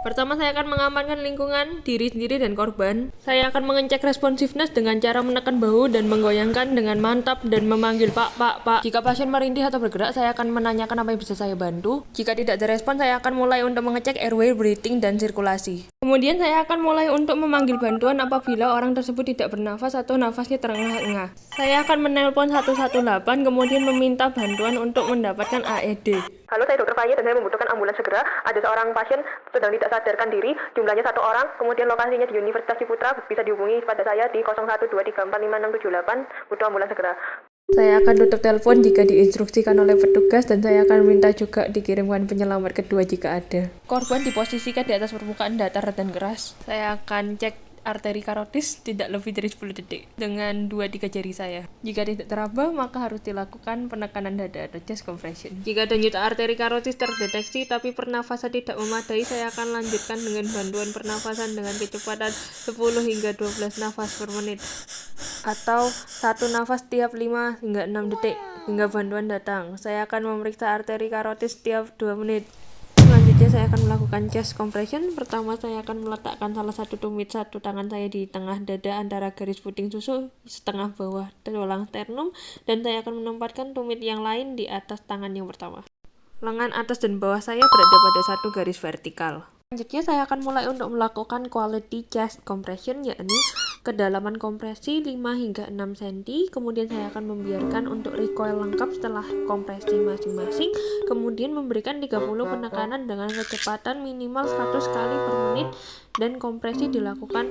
Pertama, saya akan mengamankan lingkungan, diri sendiri, dan korban. Saya akan mengecek responsiveness dengan cara menekan bahu dan menggoyangkan dengan mantap dan memanggil Pak, Pak, Pak. Jika pasien merintih atau bergerak, saya akan menanyakan apa yang bisa saya bantu. Jika tidak ada respon, saya akan mulai untuk mengecek airway, breathing, dan sirkulasi. Kemudian saya akan mulai untuk memanggil bantuan apabila orang tersebut tidak bernafas atau nafasnya terengah-engah. Saya akan menelpon 118, kemudian meminta bantuan untuk mendapatkan AED. Halo, saya Dr. Faye dan saya membutuhkan ambulans segera. Ada seorang pasien sedang tidak sadarkan diri, jumlahnya 1 orang, kemudian lokasinya di Universitas Ciputra, bisa dihubungi pada saya di 0123455678, butuh ambulans segera. Saya akan tutup telepon jika diinstruksikan oleh petugas dan saya akan minta juga dikirimkan penyelamat kedua jika ada. Korban diposisikan di atas permukaan datar dan keras. Saya akan cek arteri karotis tidak lebih dari 10 detik dengan 2-3 jari saya. Jika tidak teraba, maka harus dilakukan penekanan dada atau chest compression. Jika denyut arteri karotis terdeteksi tapi pernafasan tidak memadai, saya akan lanjutkan dengan bantuan pernafasan dengan kecepatan 10 hingga 12 nafas per menit atau 1 nafas tiap 5 hingga 6 detik hingga bantuan datang. Saya akan memeriksa arteri karotis setiap 2 menit. Selanjutnya saya akan melakukan chest compression. Pertama, saya akan meletakkan salah satu tumit satu tangan saya di tengah dada antara garis puting susu setengah bawah tulang sternum, dan saya akan menempatkan tumit yang lain di atas tangan yang pertama. Lengan atas dan bawah saya berada pada satu garis vertikal. Selanjutnya saya akan mulai untuk melakukan quality chest compression, yakni kedalaman kompresi 5 hingga 6 cm, kemudian saya akan membiarkan untuk recoil lengkap setelah kompresi masing-masing, kemudian memberikan 30 penekanan dengan kecepatan minimal 100 kali per menit, dan kompresi dilakukan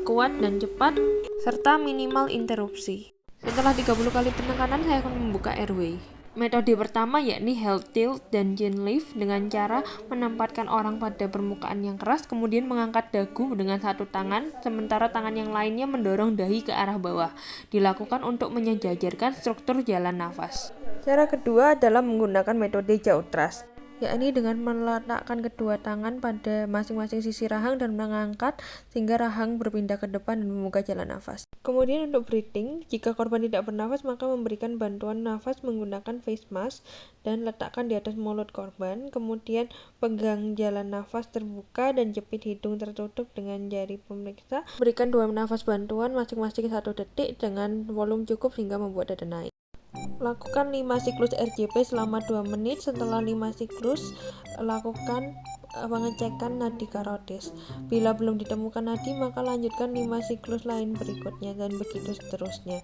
kuat dan cepat, serta minimal interupsi. Setelah 30 kali penekanan, saya akan membuka airway. Metode pertama yakni health tilt dan chin lift dengan cara menempatkan orang pada permukaan yang keras, kemudian mengangkat dagu dengan satu tangan, sementara tangan yang lainnya mendorong dahi ke arah bawah. Dilakukan untuk menyejajarkan struktur jalan nafas. Cara kedua adalah menggunakan metode jaw thrust, yakni dengan meletakkan kedua tangan pada masing-masing sisi rahang dan mengangkat sehingga rahang berpindah ke depan dan membuka jalan nafas. Kemudian untuk breathing, jika korban tidak bernafas maka memberikan bantuan nafas menggunakan face mask dan letakkan di atas mulut korban, kemudian pegang jalan nafas terbuka dan jepit hidung tertutup dengan jari pemeriksa. Berikan 2 nafas bantuan masing-masing 1 detik dengan volume cukup hingga membuat dada naik. Lakukan 5 siklus RJP selama 2 menit. Setelah 5 siklus, lakukan pengecekan nadi karotis. Bila belum ditemukan nadi, maka lanjutkan 5 siklus lain berikutnya dan begitu seterusnya.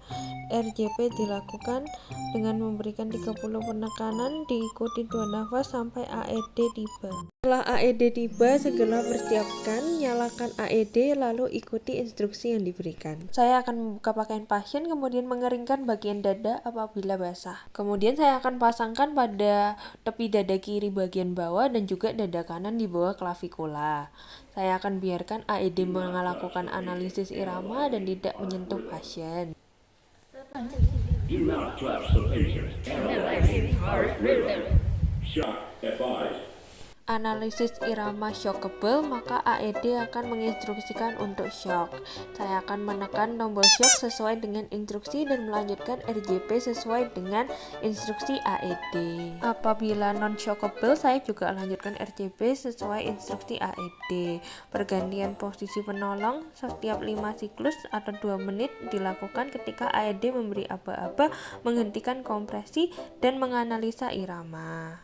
RJP dilakukan dengan memberikan 30 penekanan, diikuti 2 nafas sampai AED tiba. Setelah AED tiba, segera persiapkan, nyalakan AED, lalu ikuti instruksi yang diberikan. Saya akan membuka pakaian pasien, kemudian mengeringkan bagian dada apabila basah. Kemudian saya akan pasangkan pada tepi dada kiri bagian bawah dan juga dada kanan di bawah klavikula. Saya akan biarkan AED melakukan analisis irama dan tidak menyentuh pasien. Analisis irama shockable, maka AED akan menginstruksikan untuk shock. Saya akan menekan tombol shock sesuai dengan instruksi dan melanjutkan RJP sesuai dengan instruksi AED. Apabila non-shockable, saya juga lanjutkan RJP sesuai instruksi AED. Pergantian posisi penolong setiap 5 siklus atau 2 menit dilakukan ketika AED memberi aba-aba, menghentikan kompresi, dan menganalisa irama.